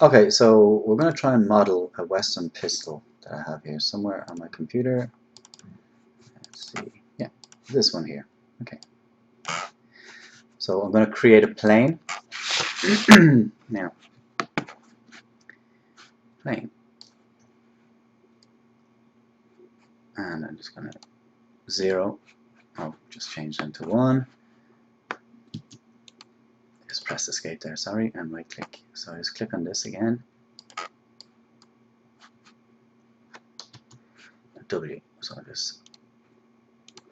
Okay, so we're going to try and model a Western pistol that I have here somewhere on my computer. Let's see. Yeah, this one here. Okay. So I'm going to create a plane. Now, plane. And I'm just going to 0. I'll just change them to 1. Just press escape there, sorry, and right click. So I just click on this again. W. So I'll just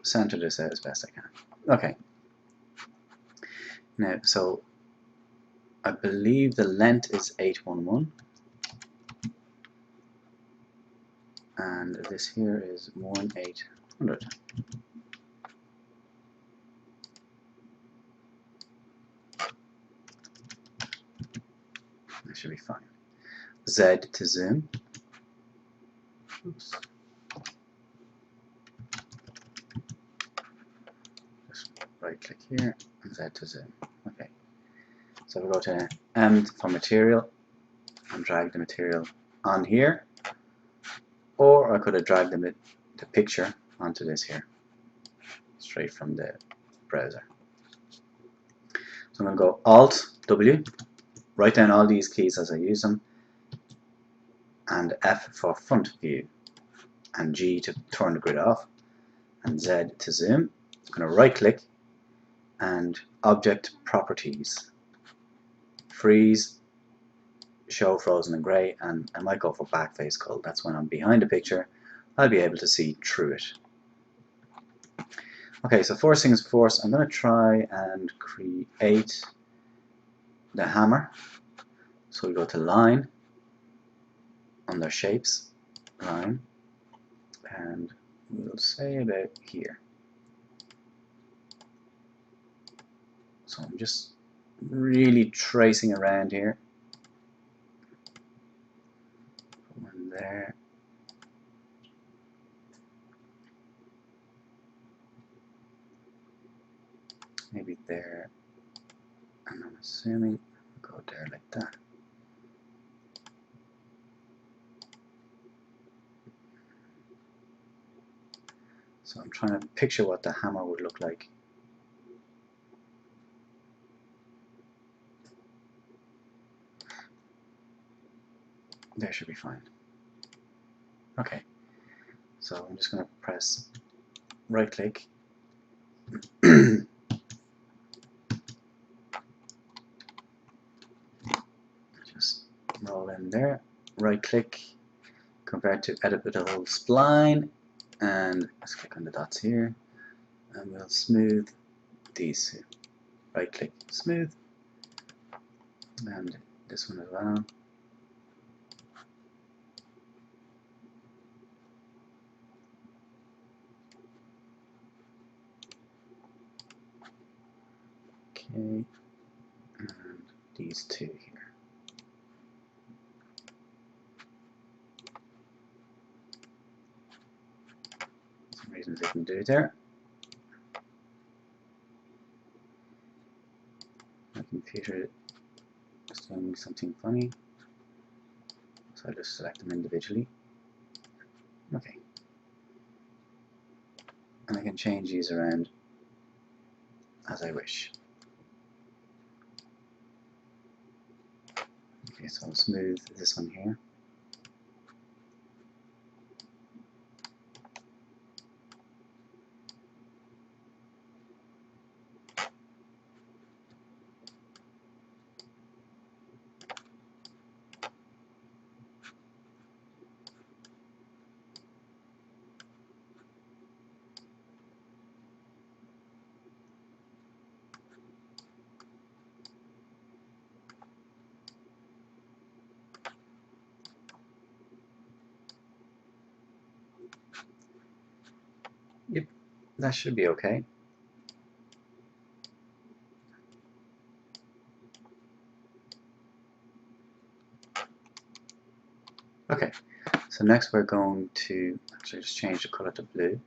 center this out as best I can. Okay. Now, so I believe the length is 811. And this here is 1800. That should be fine. Z to zoom. Oops. Just right click here and Z to zoom. Okay. So we go to M for material and drag the material on here. Or I could have dragged the picture onto this here, straight from the browser. So I'm going to go Alt W, write down all these keys as I use them, and F for front view, and G to turn the grid off, and Z to zoom. I'm going to right click and Object Properties, Freeze, Show Frozen and Grey, and I might go for Backface Color. That's when I'm behind the picture, I'll be able to see through it. Okay, so first things first, I'm going to try and create the hammer. So we go to Line, under Shapes, Line, and we'll say about here. So I'm just really tracing around here. One there. Maybe there. And I'm assuming go there like that. So I'm trying to picture what the hammer would look like. There should be fine. Okay, so I'm just going to press right click. Just roll in there, right click, convert to editable spline, and let's click on the dots here, and we'll smooth these two. Right click, smooth, and this one as well. Okay, and these two here. Some reasons I can do it there. My computer is doing something funny, so I'll just select them individually. Okay, and I can change these around as I wish. Okay, so I'll smooth this one here. Yep, that should be okay. Okay, so next we're going to actually just change the color to blue.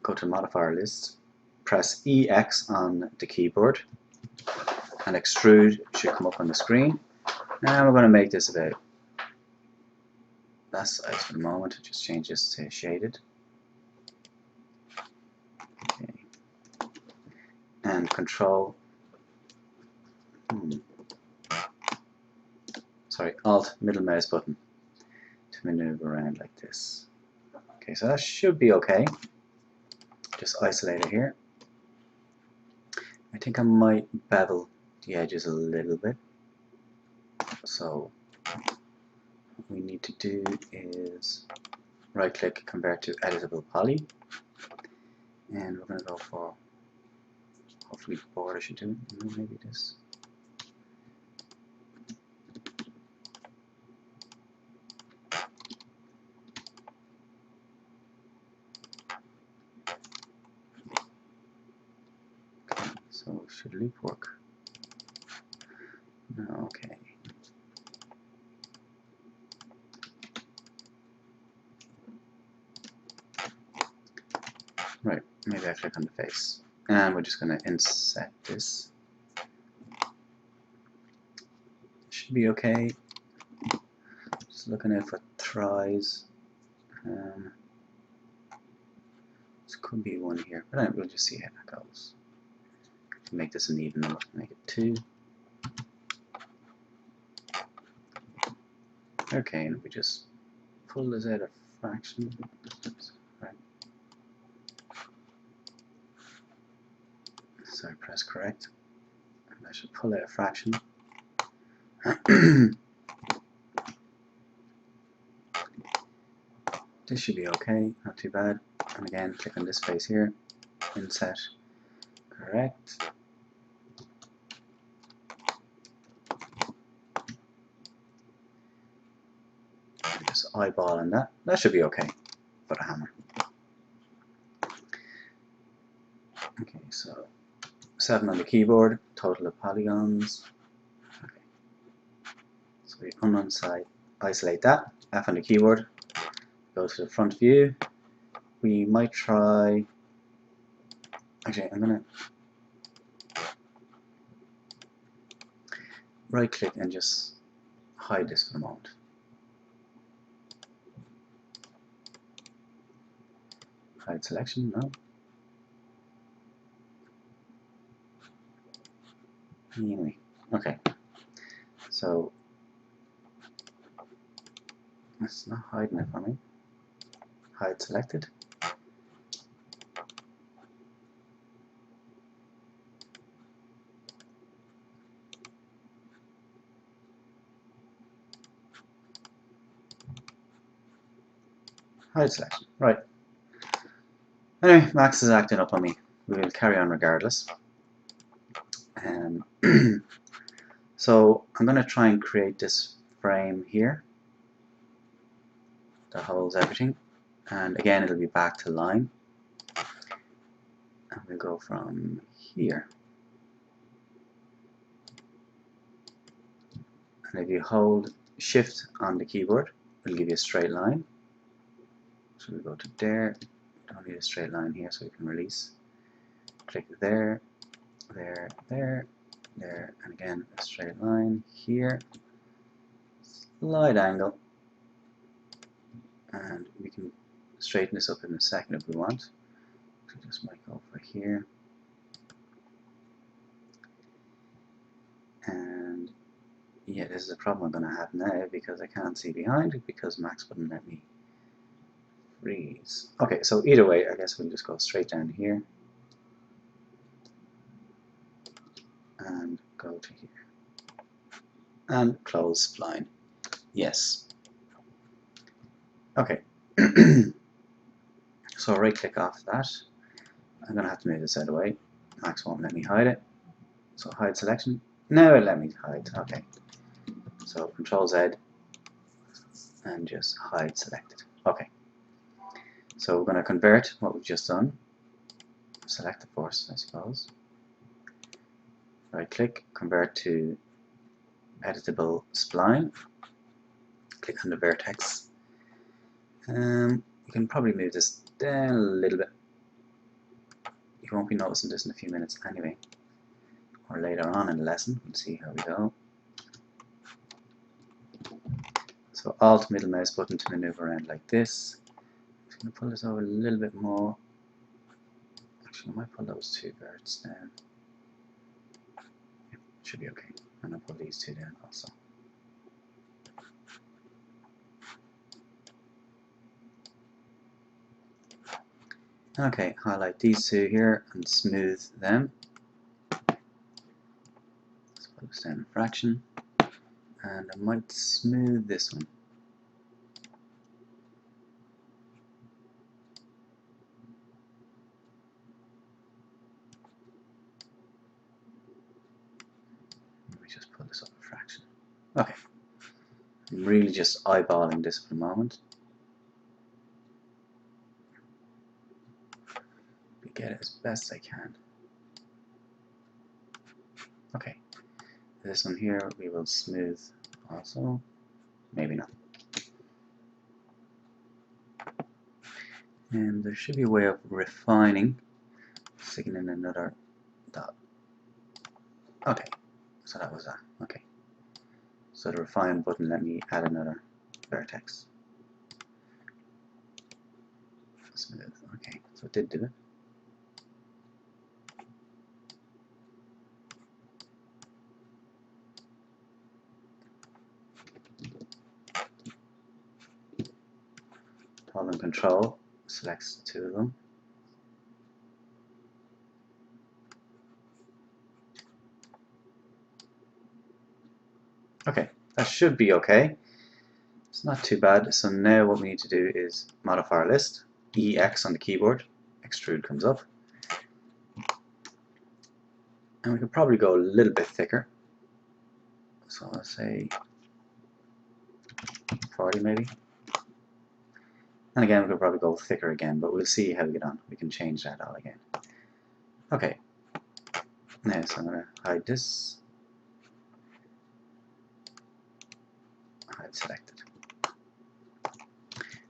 Go to modifier list, press EX on the keyboard, and extrude should come up on the screen. And we're going to make this about that size for the moment. Just change this to shaded. Okay. And control, sorry, Alt middle mouse button to maneuver around like this. Okay, so that should be okay. Just isolate it here. I think I might bevel the edges a little bit. So what we need to do is right click, convert to editable poly, and we're going to go for, hopefully border should do it, maybe this. Okay, so should loop work? No, okay. Right, maybe I click on the face. And we're just going to inset this. Should be okay. Just looking out for tries. This could be one here, but we'll just see how that goes. To make this an even number, make it 2. Okay, and if we just pull this out a fraction. Right. So I press correct. And I should pull out a fraction. This should be okay, not too bad. And again, click on this face here, inset, correct. And just eyeballing that. That should be okay for the hammer. Okay, so 7 on the keyboard, total of polygons. Okay. So we isolate that, F on the keyboard, go to the front view. We might try, actually I'm going to right click and just hide this for a moment. Hide selection, no. Anyway, okay, so it's not hiding it for me. Hide selected. Hide selection, right. Anyway, Max is acting up on me. We will carry on regardless. So I'm going to try and create this frame here that holds everything, and again it'll be back to line, and we'll go from here, and if you hold shift on the keyboard it'll give you a straight line. So we go to there, we don't need a straight line here, so we can release, click there, there, there, there, and again a straight line here, slight angle, and we can straighten this up in a second if we want. So just might go over here, and yeah, this is a problem I'm going to have now because I can't see behind it because Max wouldn't let me freeze. Okay, so either way, I guess we'll just go straight down here and go to here and close spline. Yes. Okay. So right click off that. I'm going to have to move this out of the way. Max won't let me hide it. So hide selection. Now it let me hide. Okay. So Control Z and just hide selected. Okay. So we're going to convert what we've just done. Select the force, I suppose. Right click, convert to editable spline. Click on the vertex. You can probably move this down a little bit. You won't be noticing this in a few minutes anyway. or later on in the lesson. We'll see how we go. So Alt middle mouse button to maneuver around like this. I'm just going to pull this over a little bit more. Actually, I might pull those two verts down. Yep, should be okay. And I'll pull these two down also. Okay, highlight these two here and smooth them. Let's put this down a fraction. And I might smooth this one. Let me just pull this up a fraction. Okay. I'm really just eyeballing this for the moment. Get it as best I can. Okay. This one here we will smooth also. Maybe not. And there should be a way of refining. Sticking in another dot. Okay. So that was that. Okay. So the refine button let me add another vertex. Smooth. Okay. So it did do it. Hold and Control selects the two of them. Okay, that should be okay. It's not too bad. So now what we need to do is modify our list. EX on the keyboard. Extrude comes up. And we could probably go a little bit thicker. So I'll say 40 maybe. And again, we could probably go thicker again, but we'll see how we get on. We can change that all again. Okay. Now, so I'm going to hide this. Hide selected.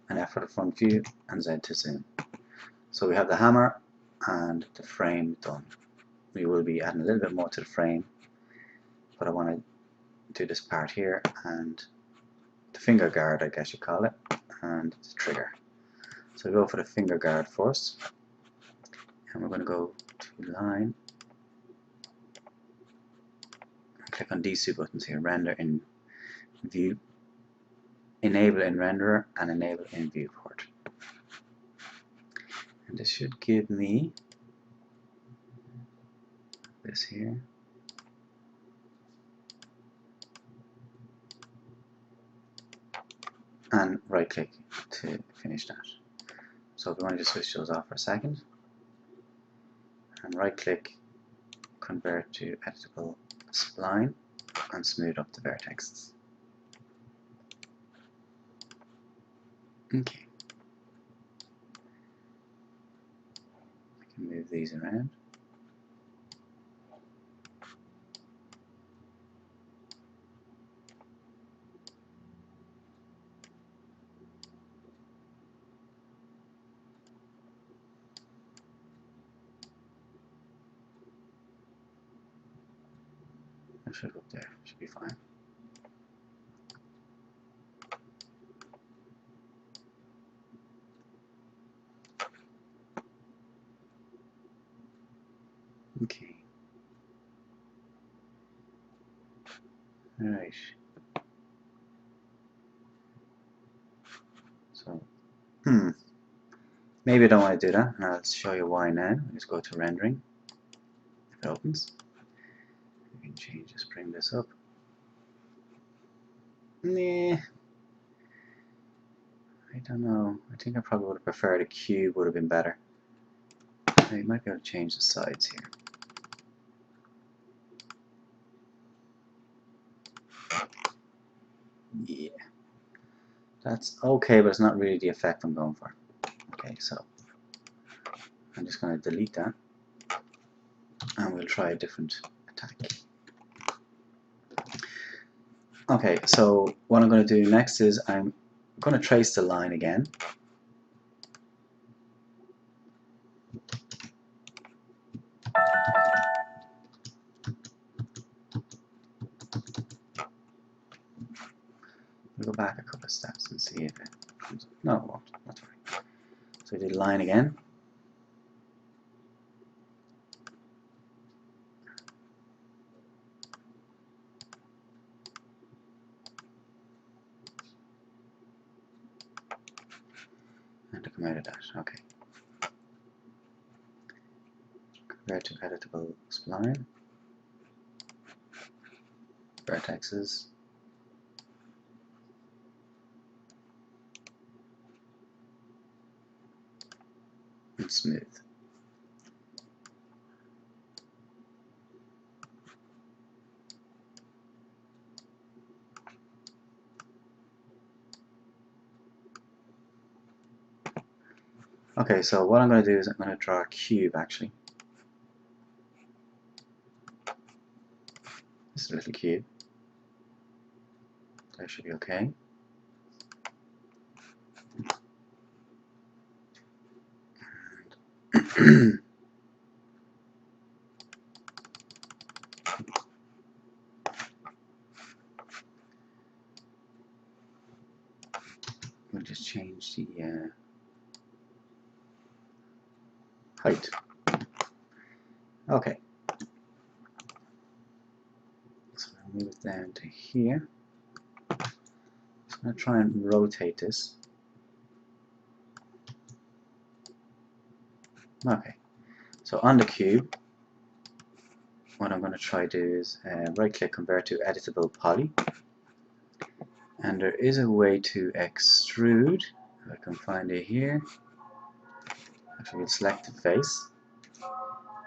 And F for the front view, and Z to zoom. So we have the hammer and the frame done. We will be adding a little bit more to the frame, but I want to do this part here and the finger guard, I guess you call it, and the trigger. So we go for the finger guard first, and we're going to go to line and click on these two buttons here, render in view, enable in renderer, and enable in viewport. And this should give me this here. And right click to finish that. So if we want to just switch those off for a second, and right click, convert to editable spline, and smooth up the vertexes. Okay. I can move these around. I should go up there, should be fine. Okay. Alright. So, maybe I don't want to do that, and I'll show you why now. Let's go to rendering. If it opens. We can change this, bring this up. Nah. I don't know. I think I probably would have preferred a cube would have been better. I might be able to change the sides here. Yeah. That's okay, but it's not really the effect I'm going for. Okay, so I'm just going to delete that. And we'll try a different attack. Okay, so what I'm going to do next is I'm going to trace the line again. go back a couple of steps and see if it comes up. No, it won't. That's right. So we do line again. And to come out of that, okay. Convert to editable spline. Vertexes. And smooth. Okay, so what I'm going to do is I'm going to draw a cube actually. This is a little cube. That should be okay. And we'll just change the height. Okay. So I'll move it down to here. So I'm going to try and rotate this. Okay. So on the cube, what I'm going to try to do is right click, convert to editable poly. And there is a way to extrude. If I can find it here. Actually, we'll select the face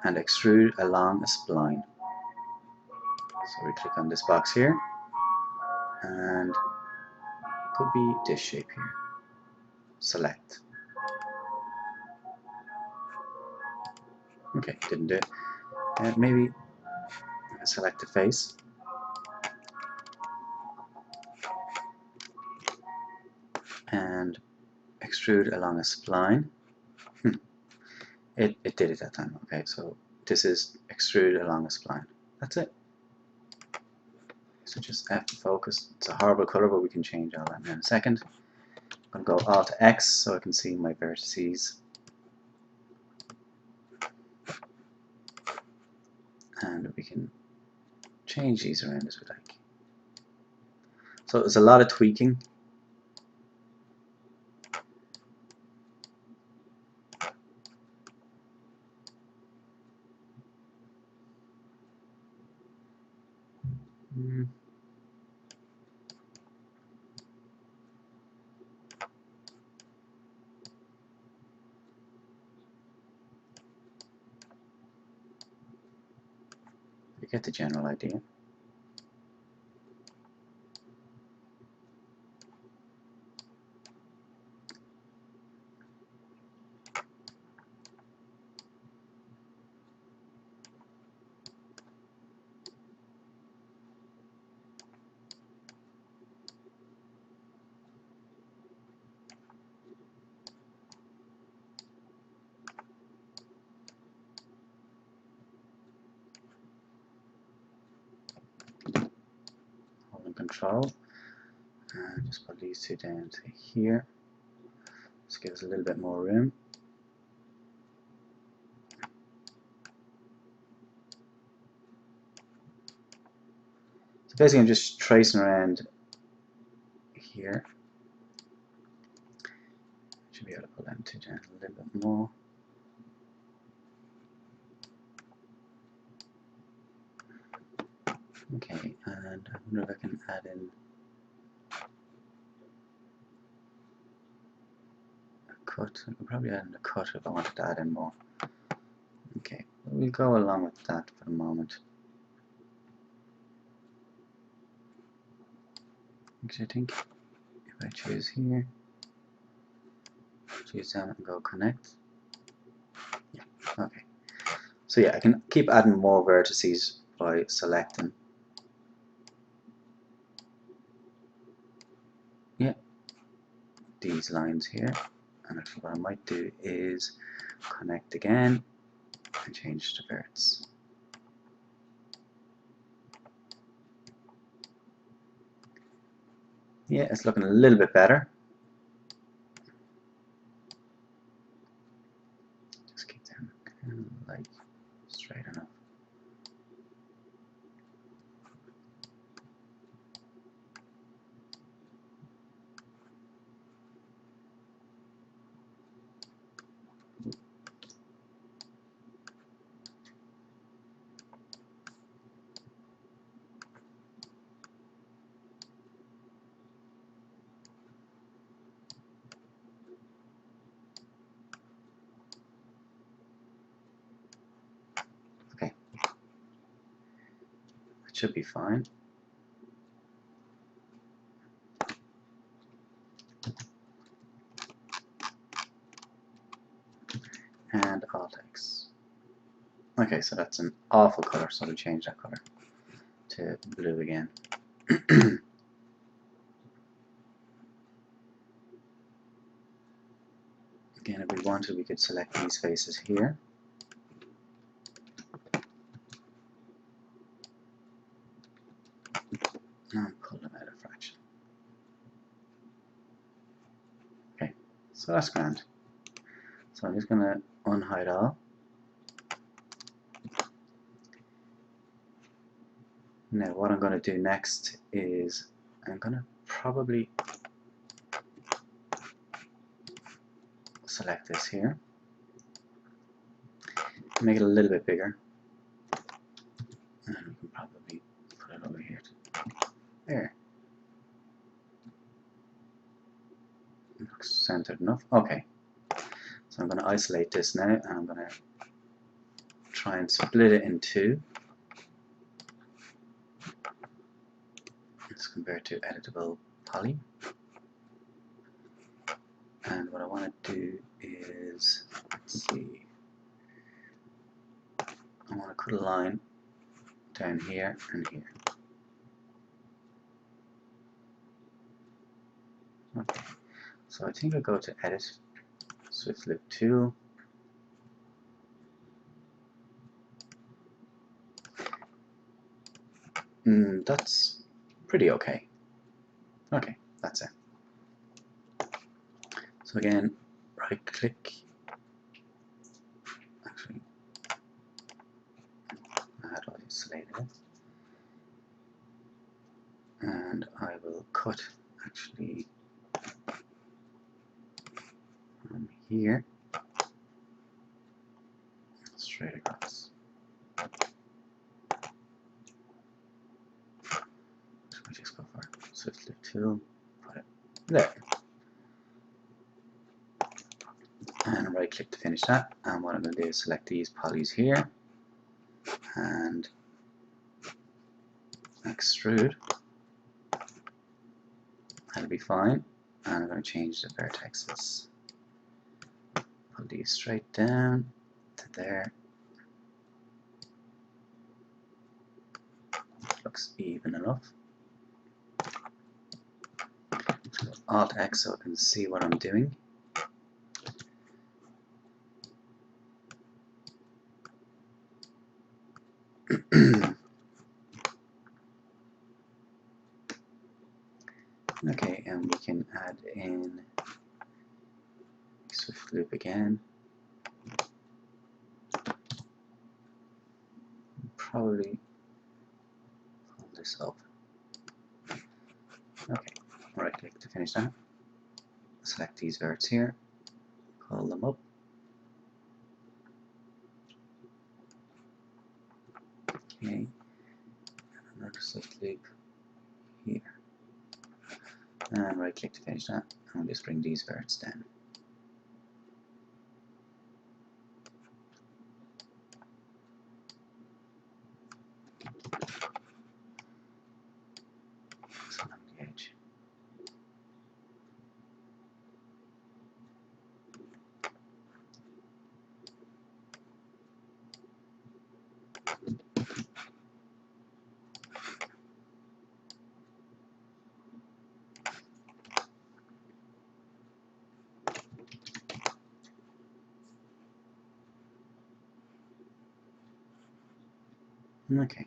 and extrude along a spline. So we click on this box here, and it could be this shape here. Select. Okay, didn't do it. Maybe select the face. And extrude along a spline. It did it that time. Okay, so this is extrude along a spline. That's it. So just F to focus. It's a horrible color, but we can change all that in a second. I'm going to go Alt X so I can see my vertices. And we can change these around as we like. So there's a lot of tweaking. You get the general idea. Control, and just put these two down to here. Just give us a little bit more room. So basically I'm just tracing around here. Should be able to pull them two down a little bit more. Okay, and I wonder if I can add in a cut. I could probably add in a cut if I wanted to add in more. Okay, we'll go along with that for the moment. Actually, I think if I choose here, choose down and go connect. Yeah, okay. So yeah, I can keep adding more vertices by selecting. Yeah, these lines here. And actually what I might do is connect again and change the verts. Yeah, it's looking a little bit better. Just keep them kind of like straight enough. Okay, that should be fine. And Alt-X. Okay, so that's an awful color, so we change that color to blue again. Again, if we wanted, we could select these faces here. And pull them out of fraction. Okay, so that's grand. So I'm just going to unhide all. Now what I'm going to do next is I'm going to probably select this here, make it a little bit bigger, and we can probably put it over here. There. Looks centered enough. Okay. So I'm going to isolate this now, and I'm going to try and split it in two. Let's convert to editable poly. And what I want to do is, let's see, I want to cut a line down here and here. Okay. So I think I'll go to Edit, Swift Loop Tool. That's pretty okay. Okay, that's it. So again, right click. Actually, I had isolated it. And I will cut actually from here straight across. So we just go for Swift Lift Tool, put it there. And right click to finish that. And what I'm going to do is select these polys here and extrude. That'll be fine. And I'm going to change the vertexes. Pull these straight down to there. Looks even enough. So Alt X so I can see what I'm doing. Okay, and we can add in Swift Loop again. Probably pull this up. Okay, right click to finish that. Select these verts here, pull them up. Okay, and another Swift Loop here. And right click to finish that, and we'll just bring these verts down. So on the edge. Okay.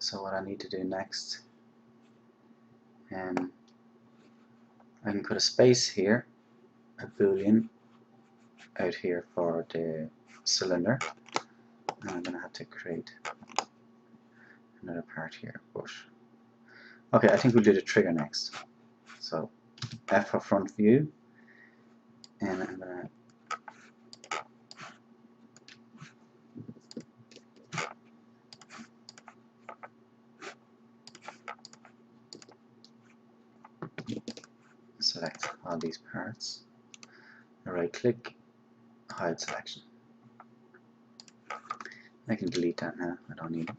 So what I need to do next, I can put a space here, a boolean out here for the cylinder, and I'm going to have to create another part here. But okay, I think we'll do the trigger next. So F for front view, and I'm going to select all these parts, right click, hide selection. I can delete that now, I don't need it.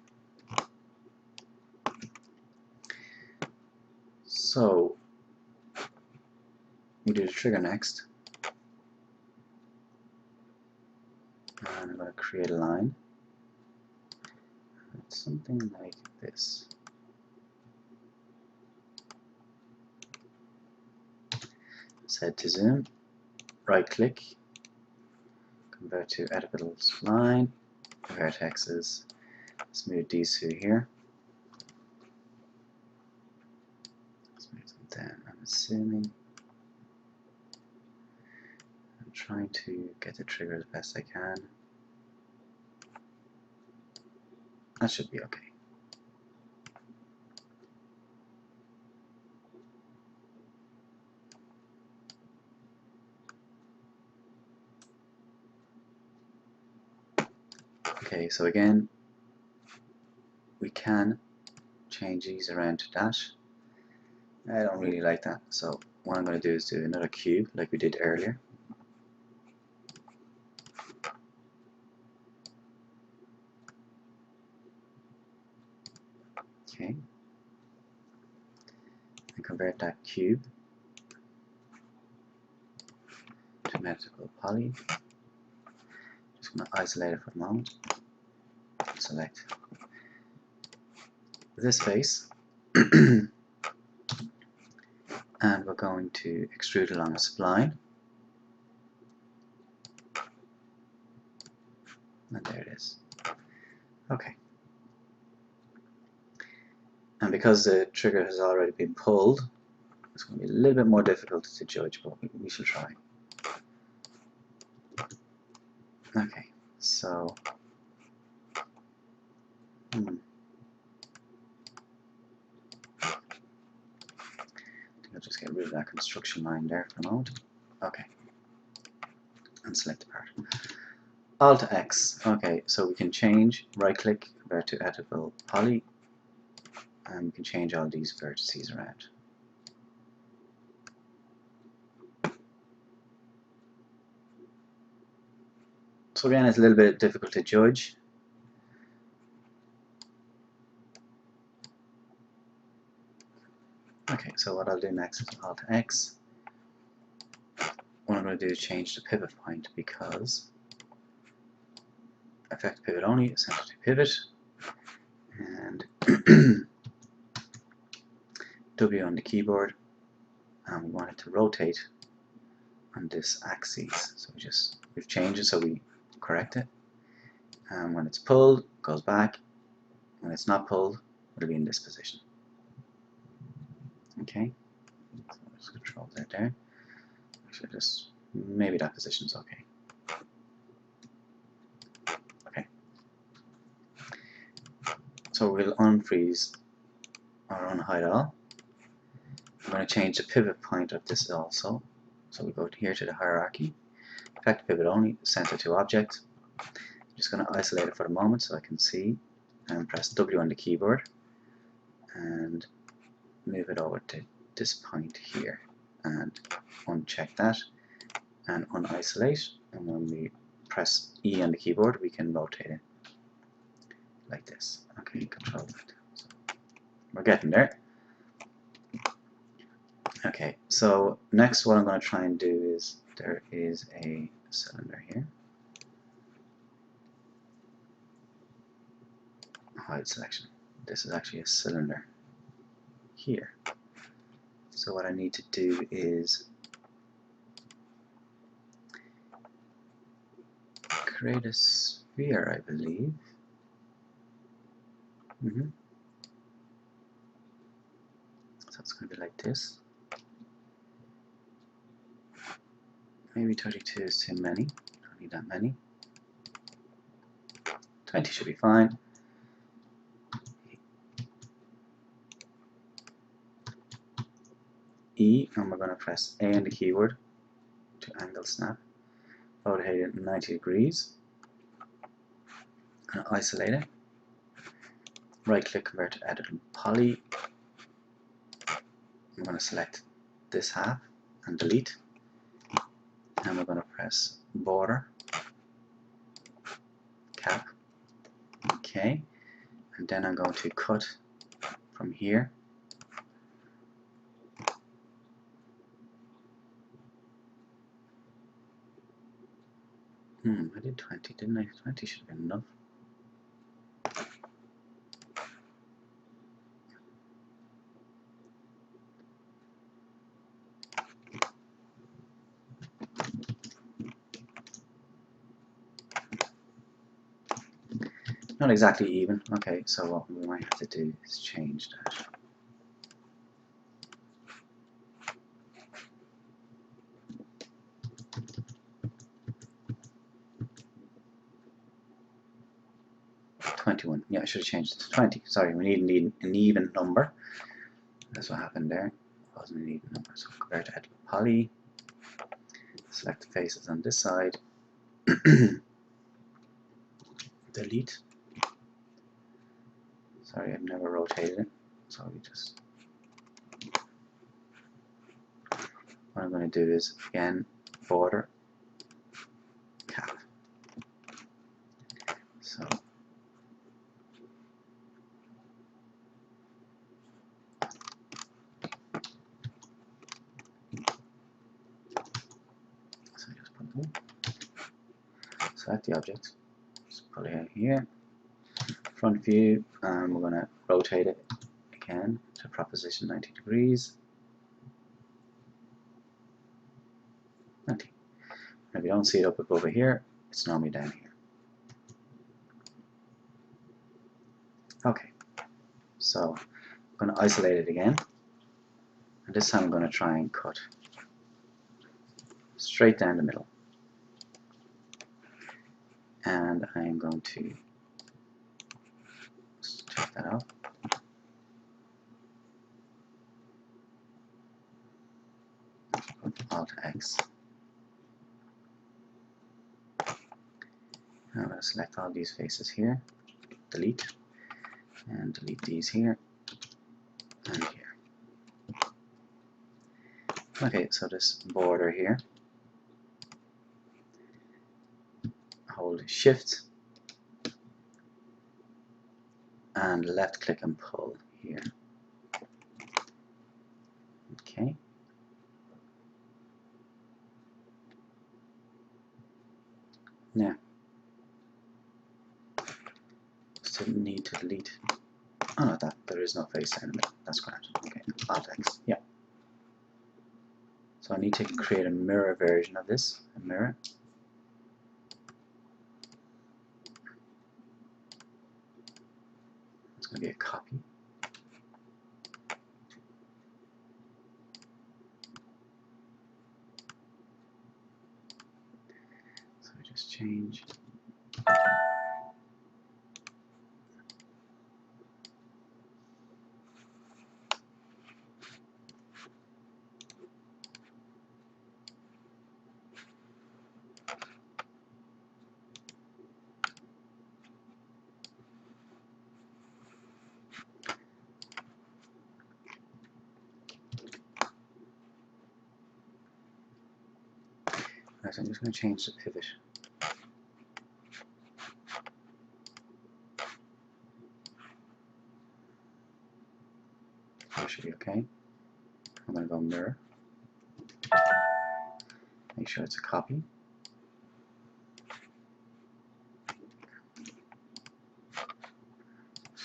So we do the trigger next, and I'm going to create a line, something like this. Set to zoom, right click, convert to editable spline, vertexes, smooth these two here. Smooth them down, I'm assuming. I'm trying to get the trigger as best I can. That should be okay. Okay, so again, we can change these around to dash. I don't really like that, so what I'm going to do is do another cube like we did earlier. Okay, and convert that cube to an editable poly. Just going to isolate it for a moment. Select this face, and we're going to extrude along a spline. And there it is. Okay. And because the trigger has already been pulled, it's going to be a little bit more difficult to judge, but we shall try. Okay, so I think I'll just get rid of that construction line there for a moment. Okay, and select the part. Alt X. Okay, so we can change, right click, convert to editable poly, and we can change all these vertices around. So again, it's a little bit difficult to judge. Okay, so what I'll do next is Alt X. What I'm going to do is change the pivot point, because effect pivot only, center to pivot, and W on the keyboard, and we want it to rotate on this axis. So we've changed it, so we correct it. And when it's pulled, it goes back. When it's not pulled, it'll be in this position. Okay, so just control that there. Actually, just maybe that position's okay. Okay. So we'll unfreeze or unhide all. I'm going to change the pivot point of this also. So we go here to the hierarchy, effect pivot only, center to object. I'm just going to isolate it for a moment so I can see, and press W on the keyboard and move it over to this point here and uncheck that and unisolate, and when we press E on the keyboard we can rotate it like this. Okay, control that. So we're getting there. Okay, so next what I'm going to try and do is, there is a cylinder here. Hide selection. This is actually a cylinder here. So what I need to do is create a sphere, I believe. it's going to be like this. Maybe 32 is too many. Don't need that many. 20 should be fine. E, and we're going to press A on the keyboard to angle snap. Rotate it 90 degrees. And isolate it. Right click, convert to edit and poly. I'm going to select this half and delete. And we're going to press border, cap, okay. And then I'm going to cut from here. I did 20, didn't I? 20 should have been enough. Not exactly even. Okay, so what we might have to do is change that. Yeah, I should have changed it to 20. Sorry, we need an even number. That's what happened there. It wasn't an even number. So convert to edit poly. Select the faces on this side. Delete. Sorry, I've never rotated it. So we just. What I'm going to do is again border, cap. So. Select the object, just put it in here, front view, and we're going to rotate it again to proposition 90 degrees. 90. And if you don't see it up over here, it's normally down here. Okay, so I'm going to isolate it again, and this time I'm going to try and cut straight down the middle. And I'm going to check that out. Alt X. I'm going to select all these faces here, delete, and delete these here and here. Okay, so this border here, hold Shift and left click and pull here. Okay. Now, still need to delete. Oh, not that. There is no face there in the middle. That's correct. Okay. Alt X. Yeah. So I need to create a mirror version of this. A mirror. It's going to be a copy. So I just change. Right, so I'm just going to change the pivot. That should be okay. I'm going to go mirror. Make sure it's a copy.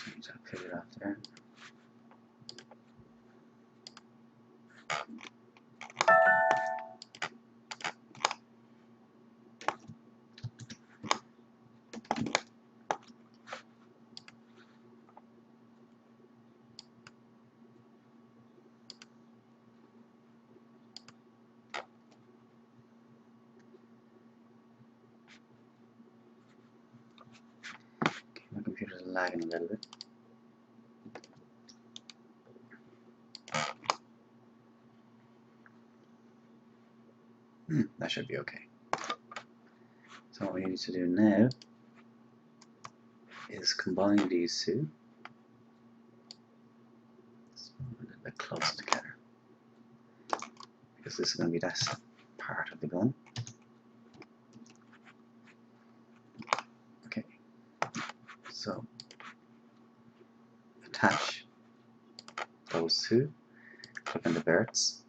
Change that pivot out there. lagging a little bit. That should be okay. So what we need to do now is combine these two. A little bit closer together, because this is going to be this part of the gun. Okay, so attach those two, click on the verts,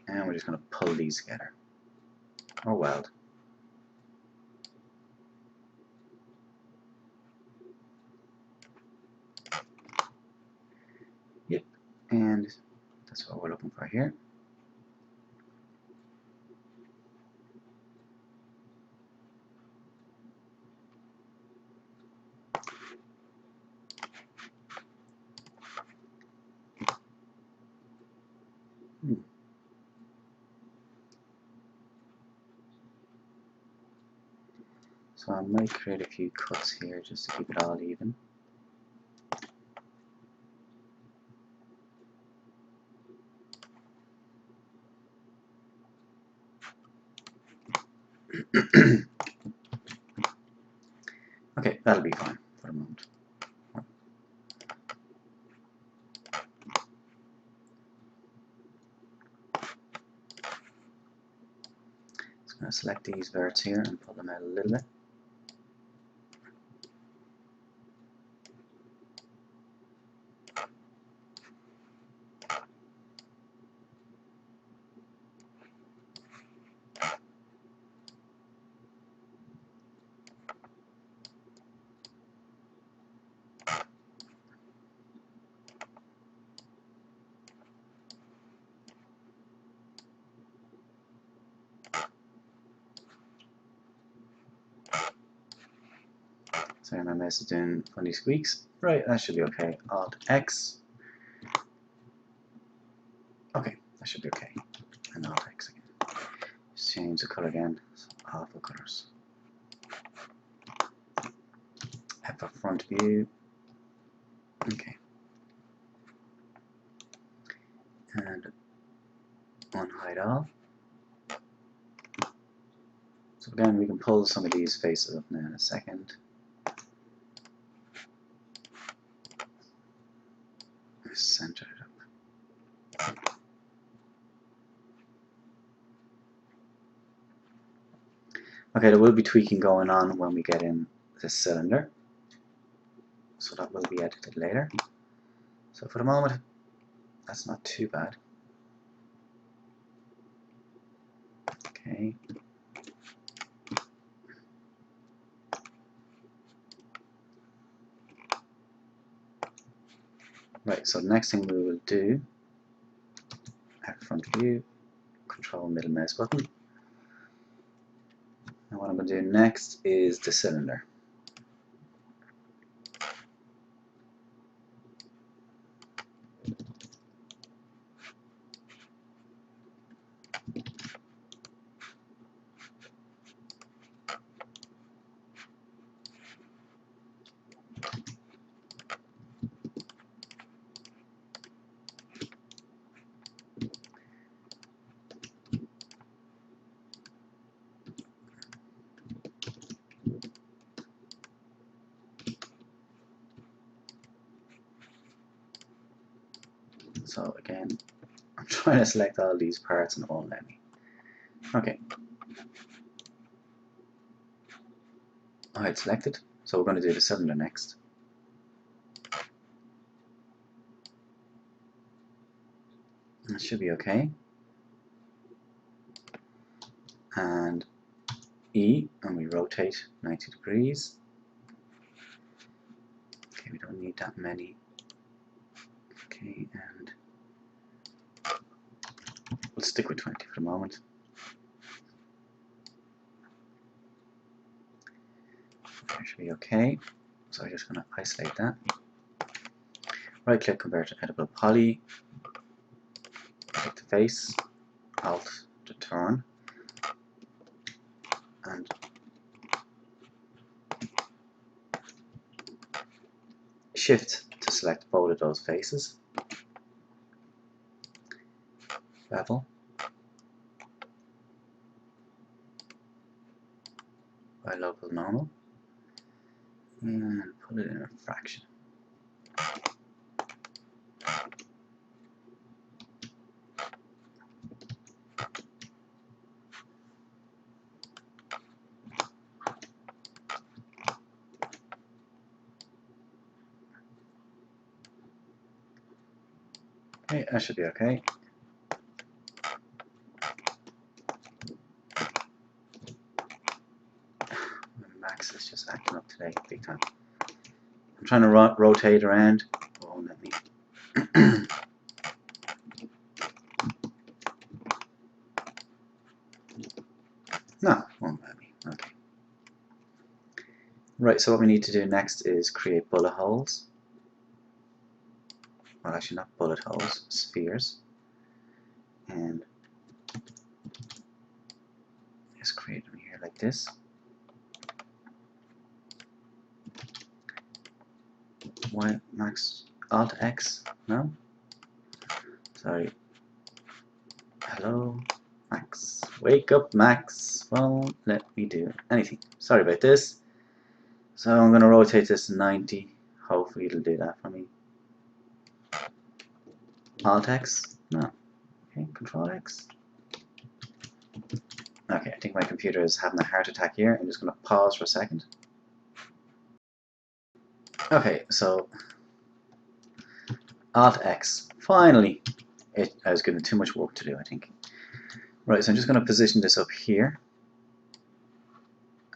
and we're just going to pull these together, or weld. Yep, and that's what we're looking for here. So I might create a few cuts here just to keep it all even. Okay, that'll be fine for the moment. Just going to select these verts here and pull them out a little bit. Sorry, my mouse is doing funny squeaks. Right, that should be okay. Alt X. Okay, that should be okay. And Alt X again. Just change the color again. So awful colors. F for front view. Okay. And unhide all. So again, we can pull some of these faces up now in a second. Center it up. Okay, there will be tweaking going on when we get in this cylinder, so that will be edited later. So for the moment, that's not too bad. Okay. Right, so the next thing we will do, at front view, control middle mouse button. And what I'm going to do next is the cylinder. So again, I'm trying to select all these parts and it won't let me. Okay. Alright, selected. So we're going to do the cylinder next. That should be okay. And E, and we rotate 90 degrees. Okay, we don't need that many. Okay, and we'll stick with 20 for the moment. That should be okay. So I'm just going to isolate that. Right click, convert to editable poly. Click the face, Alt to turn, and Shift to select both of those faces. Bevel. By local normal. And put it in a fraction. Okay, that should be okay. Max is just acting up today, big time. I'm trying to rotate around. Oh, won't let me. No, won't let me. Okay. Right, so what we need to do next is create bullet holes. Well, actually not bullet holes, spheres. And just create them here like this. Y, Max, Alt X, no? Sorry. Hello, Max. Wake up, Max. Won't let me do anything. Sorry about this. So I'm going to rotate this 90. Hopefully it'll do that for me. Alt X? No. Okay, Control X. Okay, I think my computer is having a heart attack here. I'm just going to pause for a second. Okay, so Alt X. Finally! I was given too much work to do, I think. Right, so I'm just going to position this up here.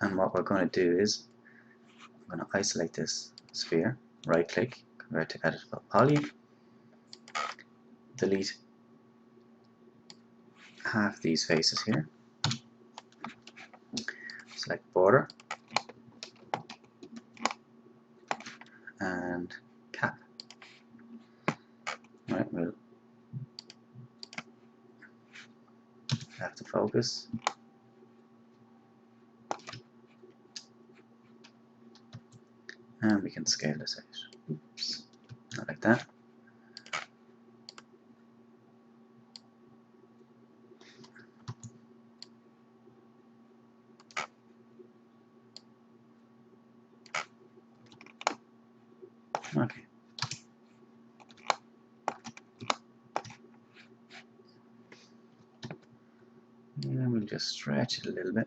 And what we're going to do is I'm going to isolate this sphere, right click, convert to editable poly, delete half these faces here, select border, and cap. Right, we'll have to focus. And we can scale this out. Oops, not like that. Okay. And we'll just stretch it a little bit.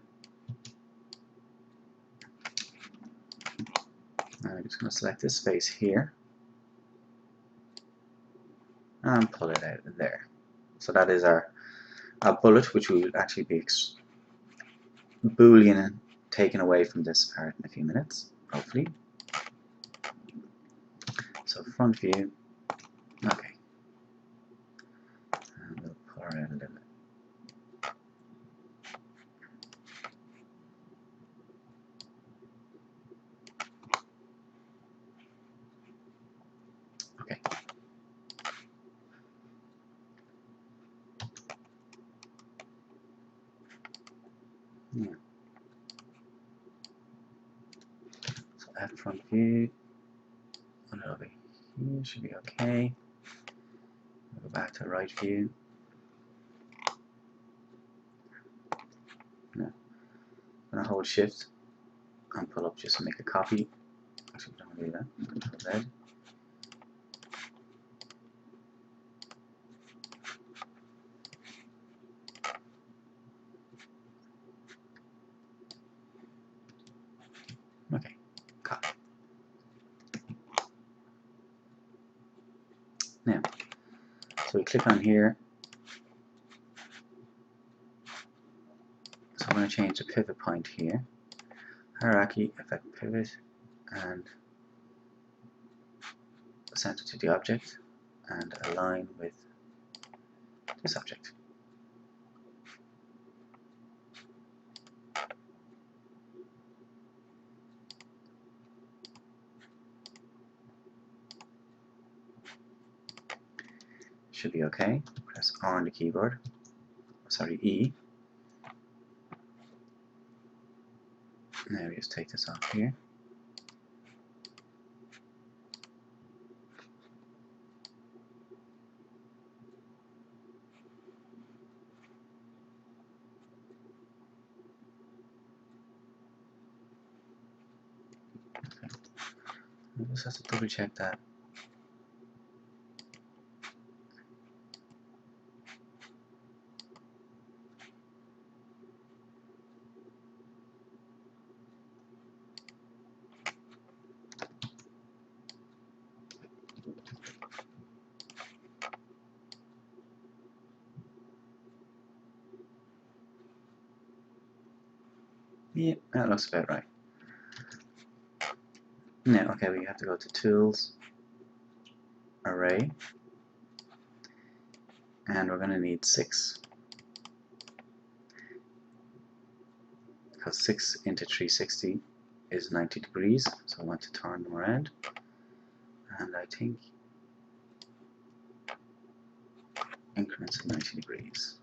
And I'm just going to select this face here and pull it out of there. So that is our bullet, which will actually be Boolean and taken away from this part in a few minutes, hopefully. So front view, okay. And we'll pull her out a little bit. Okay. Yeah. So F front view, put it over here, should be okay. We'll go back to right view. No. I'm going to hold shift and pull up just to make a copy. Actually, don't do that. Control Z. Okay, copy. Now, so we click on here. So I'm going to change the pivot point here. Hierarchy, effect pivot, and center to the object, and align with this object. Should be okay. Press R on the keyboard. Sorry, E. Now we just take this off here. I just have to double check that. Yeah, that looks about right. Now, okay, we have to go to Tools, Array, and we're going to need 6. Because 6 into 360 is 90 degrees, so I want to turn them around. And I think increments of 90 degrees.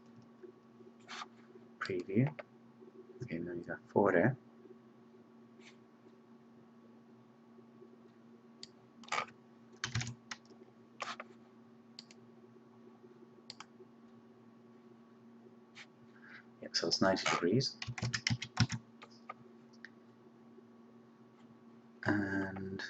Preview. Okay, now you got 4 there. Yep, so it's 90 degrees. And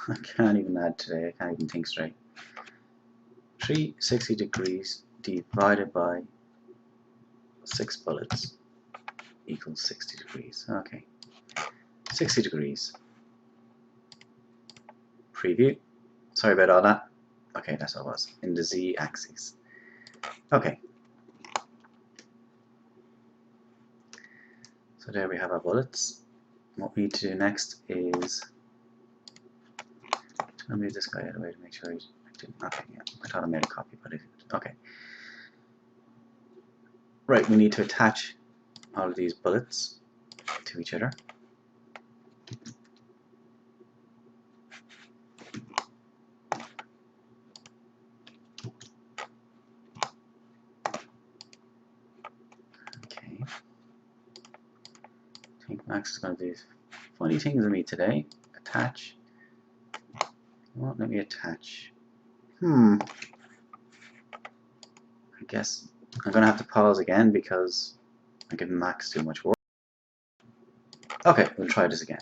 I can't even add today, I can't even think straight. 360 degrees divided by 6 bullets equals 60 degrees. Okay, 60 degrees. Preview. Sorry about all that. Okay, that's what it was. In the z-axis. Okay. So there we have our bullets. What we need to do next is I'll move this guy out of the way to make sure he's okay, yeah. I thought I made a copy, but okay. Right, we need to attach all of these bullets to each other. Okay. I think Max is going to do funny things with me today. Attach. Won't let me attach. I guess I'm going to have to pause again because I'm giving Max too much work. Okay, we'll try this again.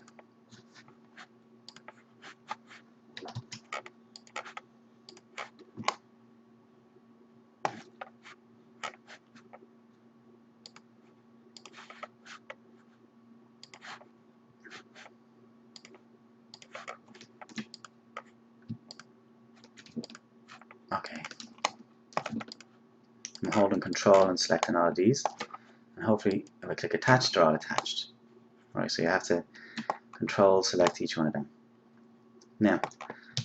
Okay. I'm holding Control and selecting all of these, and hopefully if I click attach, they're all attached. Right, so you have to Control select each one of them. Now,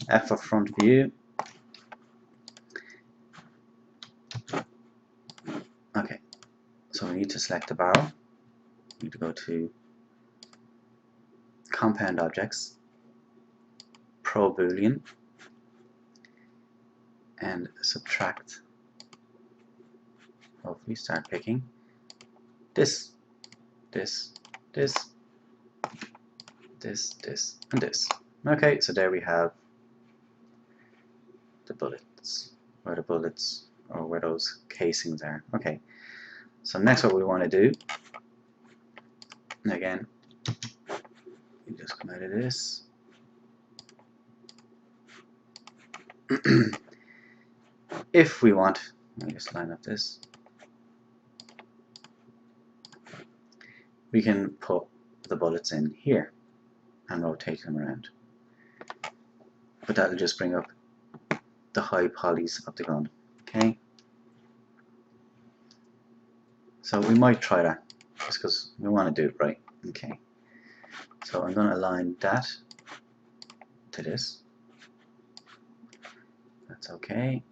F for front view. Okay, so we need to select the barrel. We need to go to Compound Objects, Pro Boolean, and subtract. Hopefully start picking this, this, this, this, this, and this. Okay, so there we have the bullets, where the bullets, or where those casings are. Okay, so next what we want to do, and again, you just come out of this. If we want, let me just line up this, we can put the bullets in here and rotate them around. But that'll just bring up the high polys of the gun. Okay? So we might try that, just because we want to do it right. Okay. So I'm going to align that to this. That's okay.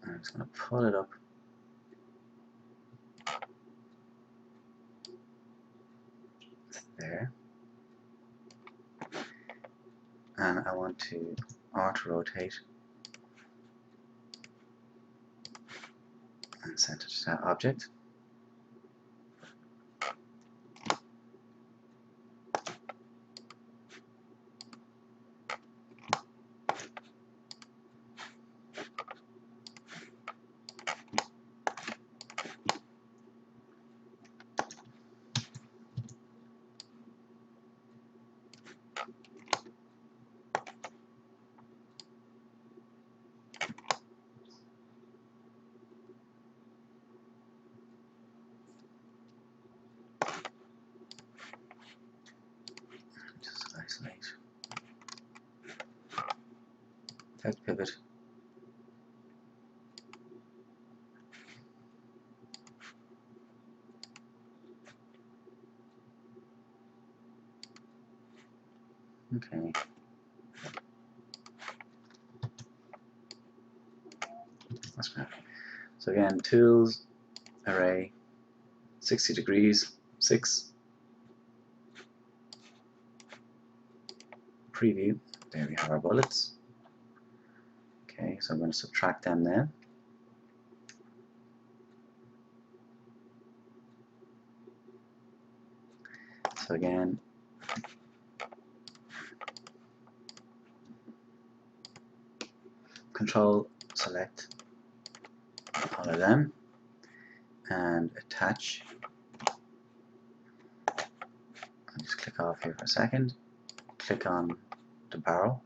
I'm just going to pull it up. There. And I want to auto rotate and set it to that object. Left pivot. Okay. That's great. So again, tools, array, 60 degrees, 6. Preview. There we have our bullets. Okay, so I'm going to subtract them then. So again, Control, select all of them, and attach. I'll just click off here for a second. Click on the barrel.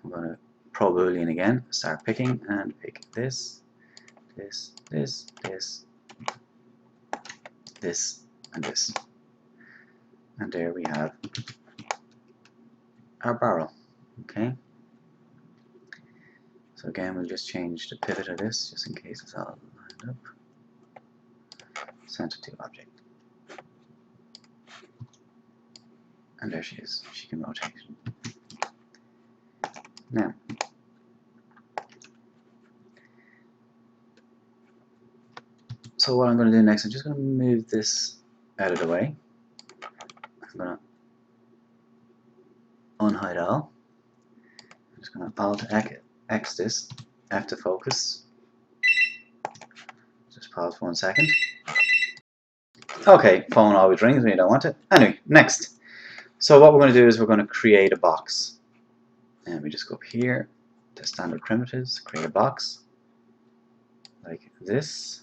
I'm going to Pro Boolean again, start picking, and pick this, this, this, this, this, and this. And there we have our barrel. Okay. So again, we'll just change the pivot of this, just in case it's all lined up. Center to object. And there she is. She can rotate. Now, so what I'm going to do next, I'm just going to move this out of the way. I'm going to unhide all. I'm just going to Alt X this, F to focus. Just pause for 1 second. Okay, phone always rings when you don't want it. Anyway, next. So what we're going to do is we're going to create a box. And we just go up here to standard primitives, create a box like this.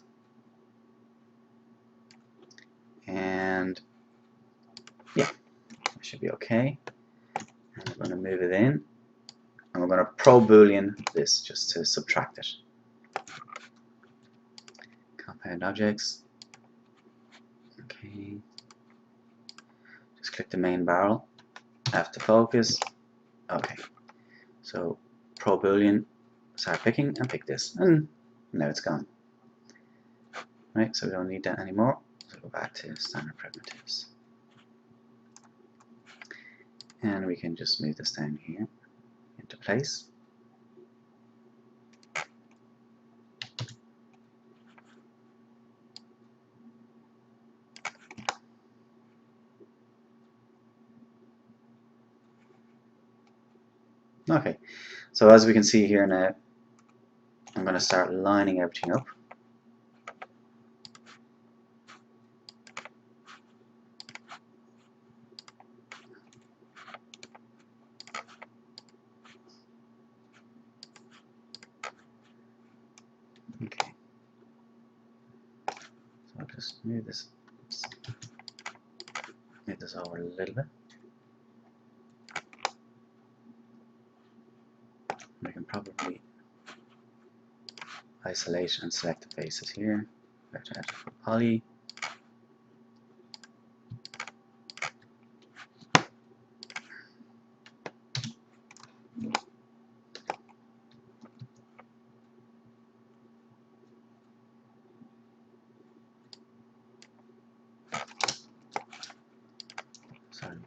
And yeah, it should be okay. And we're going to move it in. And we're going to Pro Boolean this just to subtract it. Compound objects. Okay. Just click the main barrel. F to focus. Okay. So Pro Boolean, start picking and pick this. And now it's gone. Right, so we don't need that anymore. So go back to standard primitives. And we can just move this down here into place. Okay, so as we can see here now, I'm going to start lining everything up. Okay, so I'll just move this over a little bit. We can probably isolate and select the faces here. Vector edge for poly. Sorry.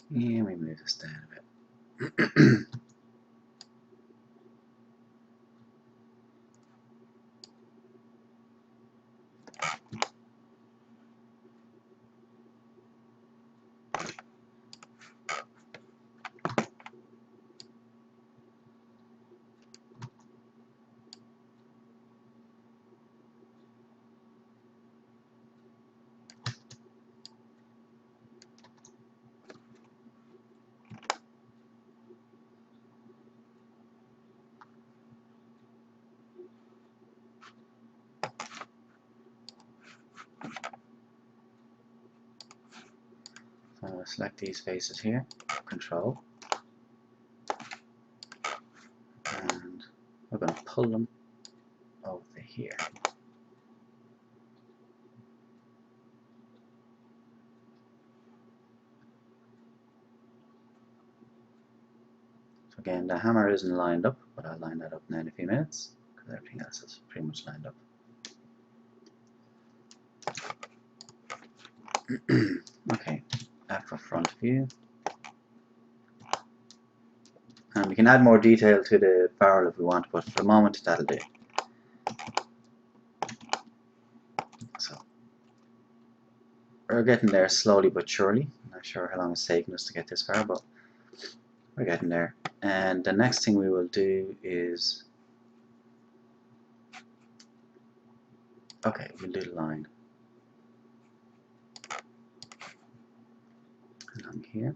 And we move this down a bit. select these faces here, Control, and we're going to pull them over here. So again, the hammer isn't lined up, but I'll line that up now in a few minutes because everything else is pretty much lined up. Okay, F for front view. And we can add more detail to the barrel if we want, but for the moment that'll do. So we're getting there slowly but surely. I'm not sure how long it's taken us to get this far, but we're getting there. And the next thing we will do is, okay, we'll do the line along here.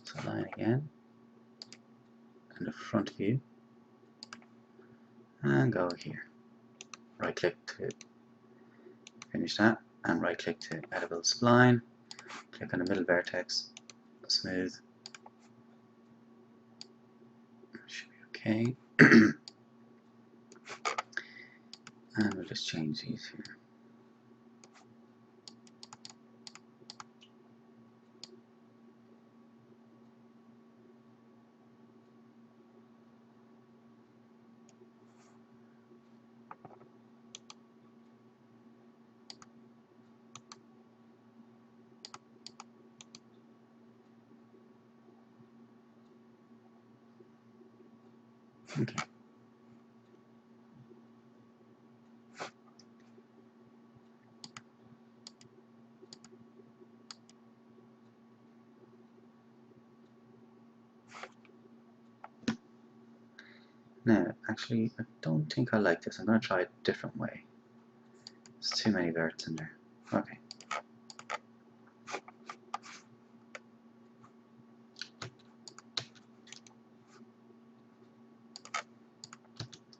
So line again, and the front view, and go here. Right click to finish that, and right click to editable spline. Click on the middle vertex, smooth. Should be okay. And we'll just change these here. Okay. Now, actually, I don't think I like this. I'm going to try a different way. There's too many verts in there. Okay.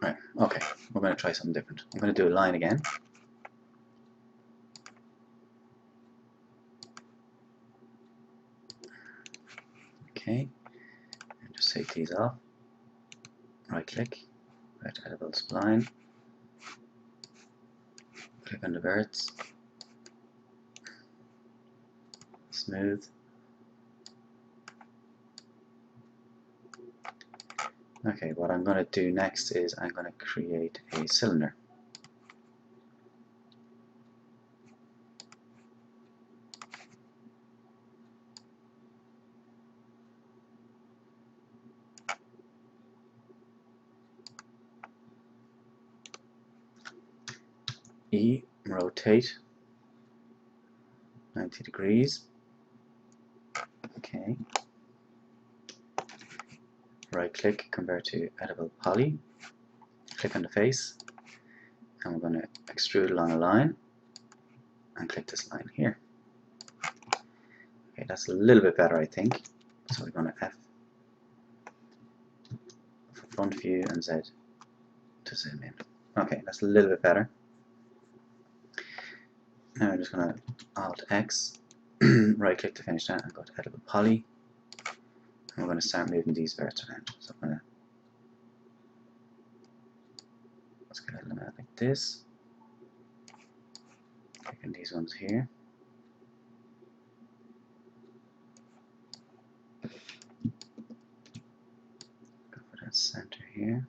Right, okay. We're going to try something different. I'm going to do a line again. Okay. And just take these off. Right click. Right editable spline. Click on the verts. Smooth. Okay, what I'm going to do next is I'm going to create a cylinder. E, rotate 90 degrees. Okay. Right click, convert to editable poly. Click on the face, and we're going to extrude along a line, and click this line here. Okay, that's a little bit better, I think. So we're going to F for front view and Z to zoom in. Okay, that's a little bit better. Now I'm just going to Alt X, right click to finish that, and go to editable poly. And we're going to start moving these verts around. So I'm going to let's get a limit like this. Click on these ones here. Go for that center here.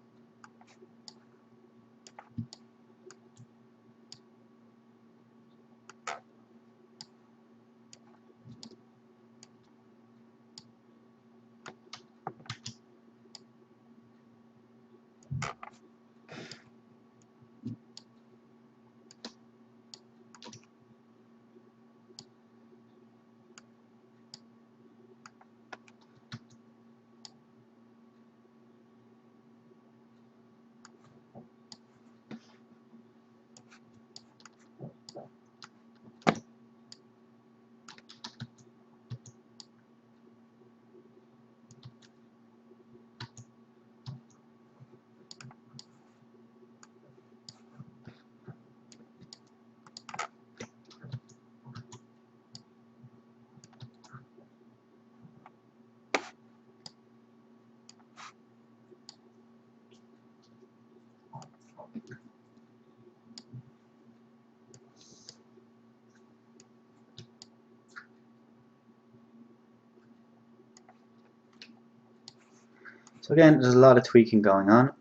So again, there's a lot of tweaking going on,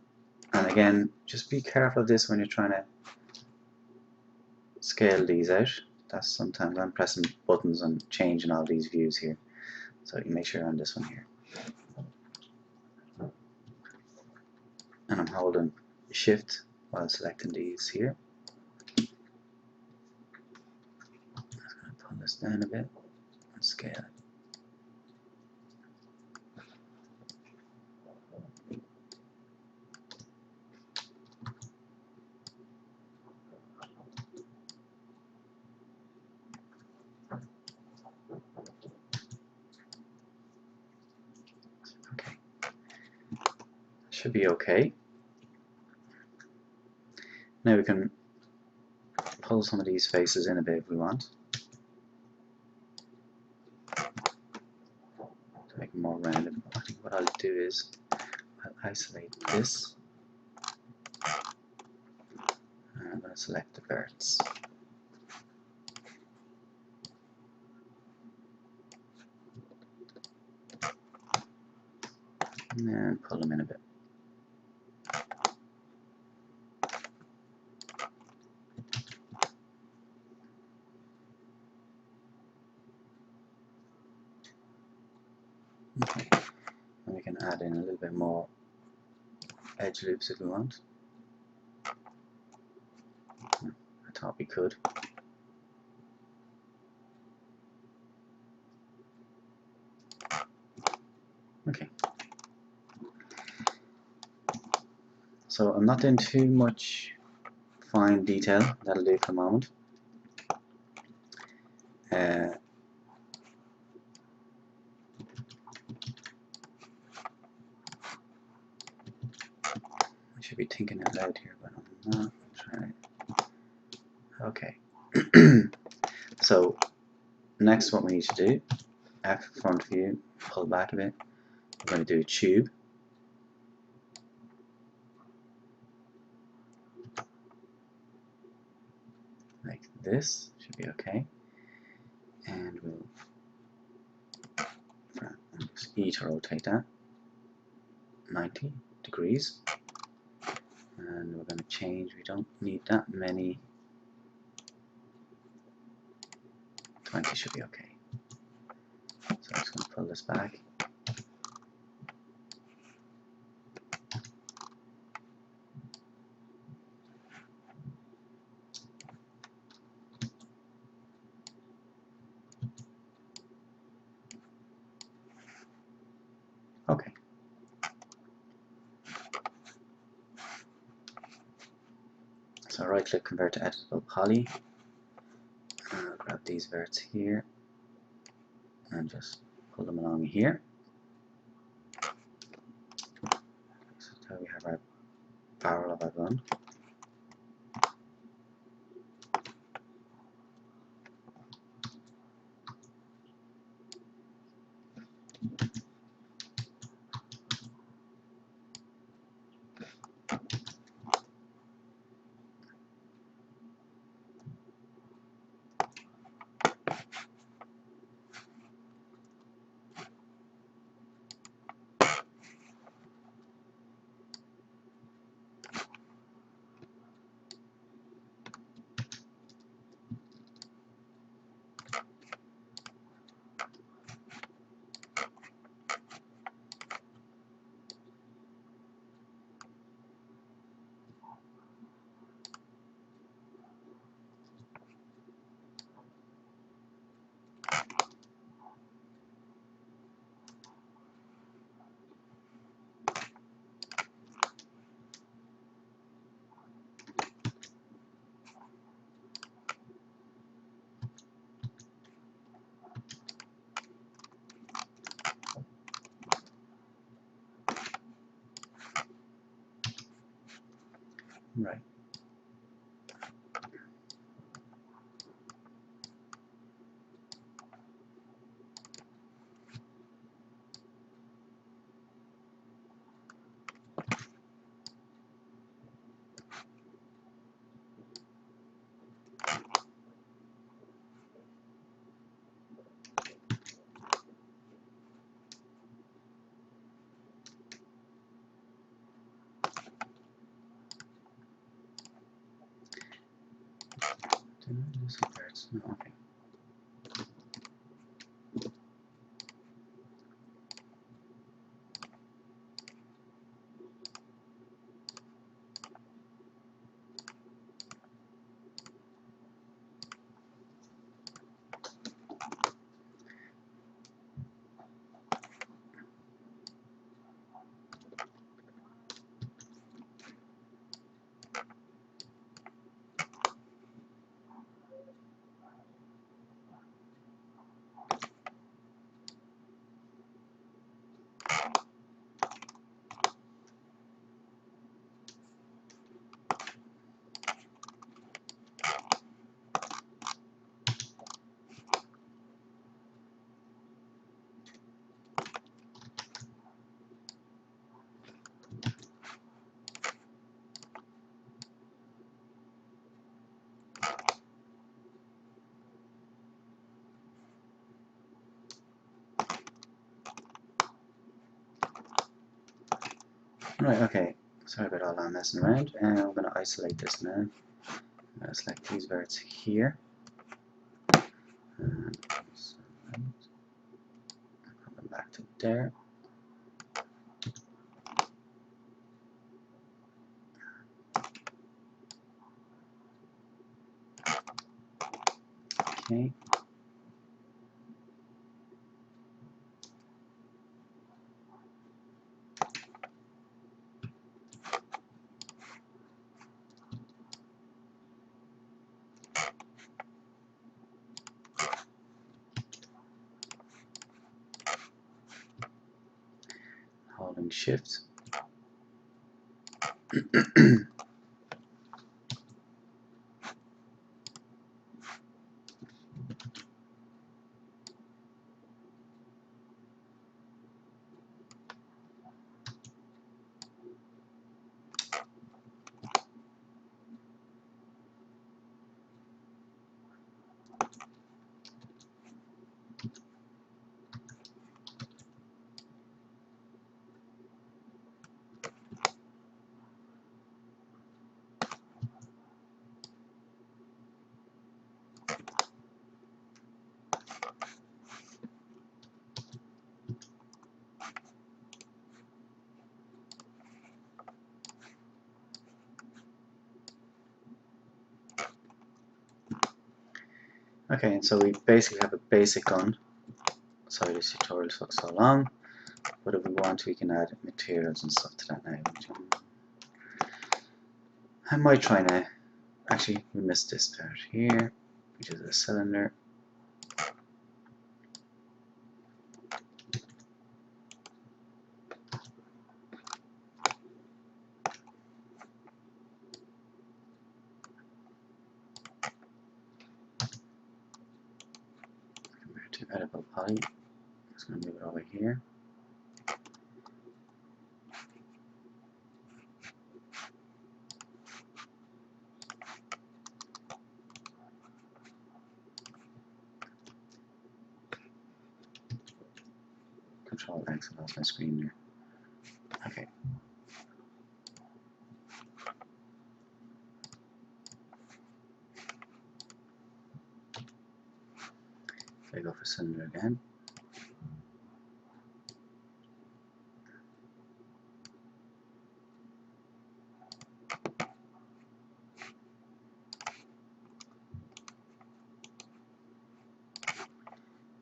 and again, just be careful of this when you're trying to scale these out. That's sometimes I'm pressing buttons and changing all these views here, so you make sure you're on this one here, and I'm holding Shift while selecting these here. I'm going to pull this down a bit and scale it. Okay, should be okay. Now we can pull some of these faces in a bit if we want, to make them more rounded. I think what I'll do is I'll isolate this, and I'm going to select the verts. And pull them in a bit. Okay, and we can add in a little bit more edge loops if we want. I thought we could. Okay. So I'm not doing too much fine detail. That'll do for the moment. I should be thinking out loud here, but I'm not trying. Okay. So next, what we need to do, F front view, pull back a bit. We're going to do a tube. Like this, should be okay. And we'll use E to rotate that 90 degrees. And we're going to change, we don't need that many. 20 should be okay. So I'm just going to pull this back. Okay. So right click, convert to editable poly. And I'll grab these verts here and just pull them along here. So now we have our barrel of our gun. Right. this? No, okay. Right, okay. Sorry about all that messing around. And I'm going to isolate this now. I'm going to select these verts here. And put them back to there. Okay. Holding shift. Okay, and so we basically have a basic gun. Sorry this tutorial took so long, but if we want we can add materials and stuff to that now. I might try now. Actually, we missed this part here, which is a cylinder. Convert to editable poly. Just going to move it over here. Control X, I lost my screen there. Okay. I go for cylinder again.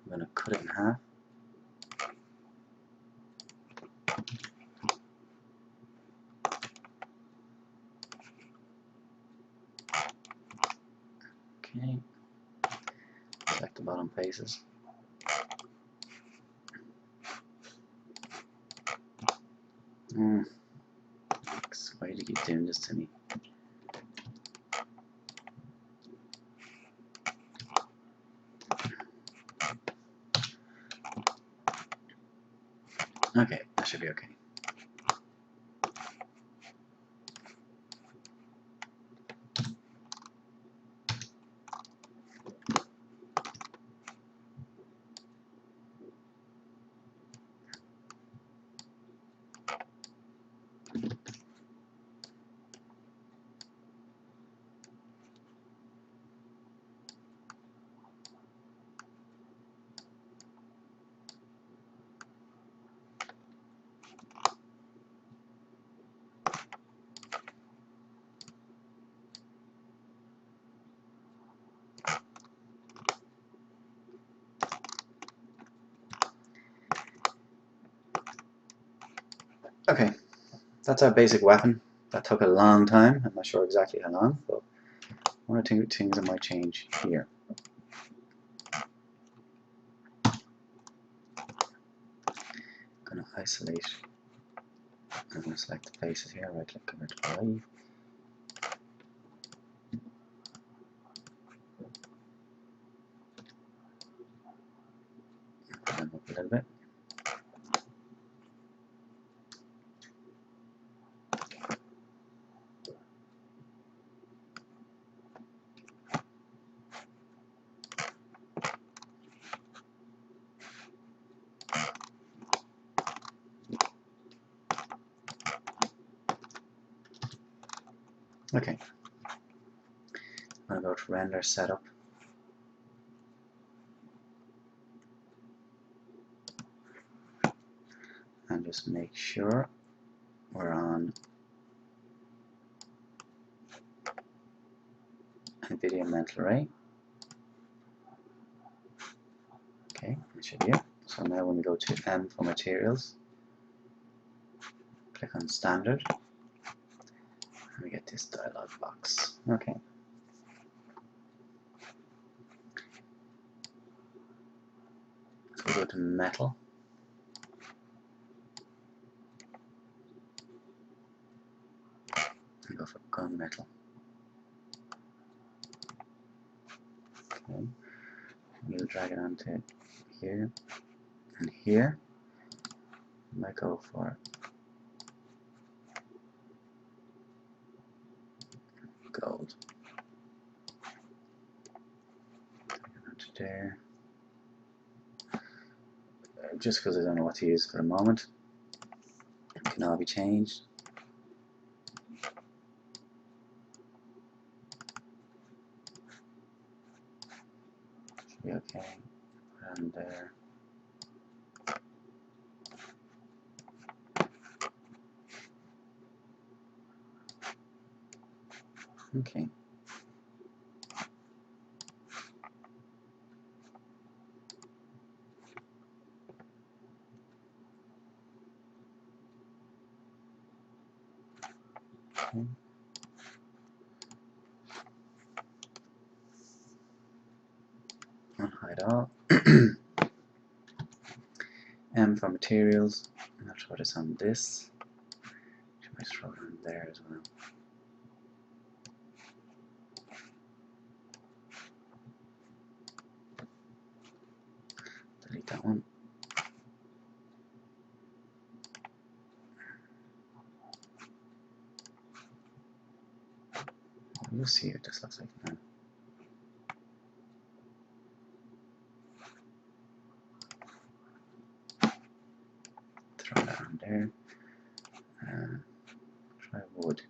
I'm going to cut it in half. Okay. Select the bottom faces. Why do you keep doing this to me? Okay, that should be okay. that's our basic weapon. That took a long time. I'm not sure exactly how long, but one or two things I might change here. I'm going to isolate. I'm going to select the faces here, right click, convert to Hawaii. Put them up a little bit. Okay. I'm going to go to render setup. And just make sure we're on NVIDIA mental array. Okay, that should be it. So now when we go to M for materials, click on standard, and we get this dialog box. Okay. So we go to metal. And go for gunmetal. Okay. We'll drag it onto here and here. I might go for gold. Onto there. Just because I don't know what to use for the moment. It can all be changed. Should be okay. Put it on there. Okay. Okay. Unhide all. M for materials. I'm going to throw this on this. I might throw it on there as well. Delete that one. We'll see what this looks like now. Throw that on there. Try wood.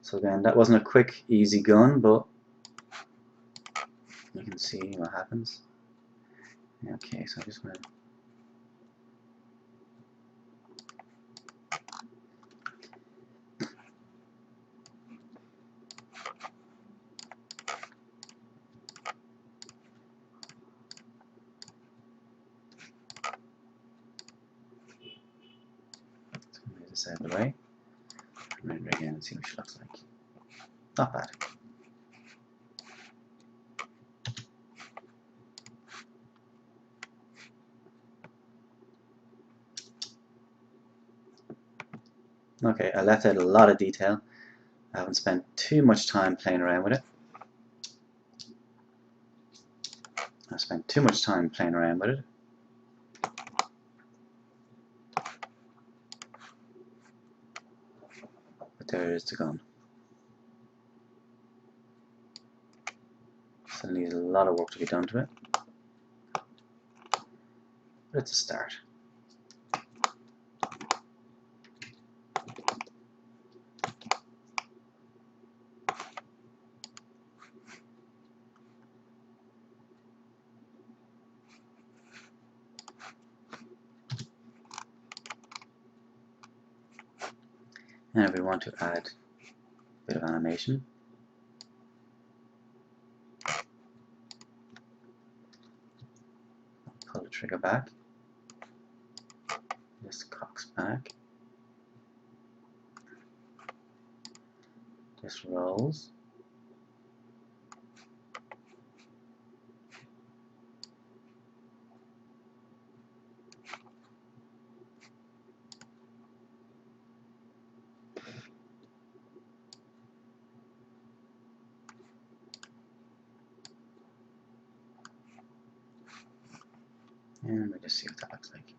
So again, that wasn't a quick, easy gun, but you can see what happens. Okay, so I'm just going to move this out of the way. Render again and see what she looks like. Not bad. Okay, I left out a lot of detail. I haven't spent too much time playing around with it. I spent too much time playing around with it. But there is the gun. Still needs a lot of work to be done to it. But it's a start. And we want to add a bit of animation. Pull the trigger back. This cocks back. This rolls. And we just see what that looks like.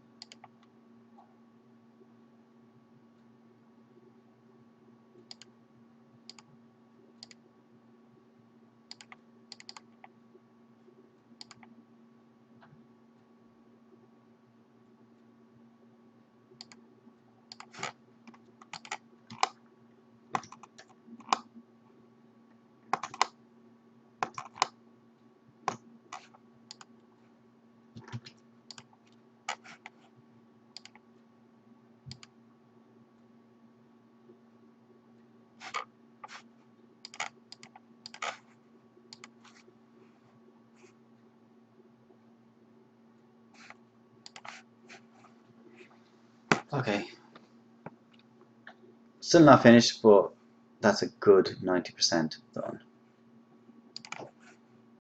Okay. Still not finished, but that's a good 90% done.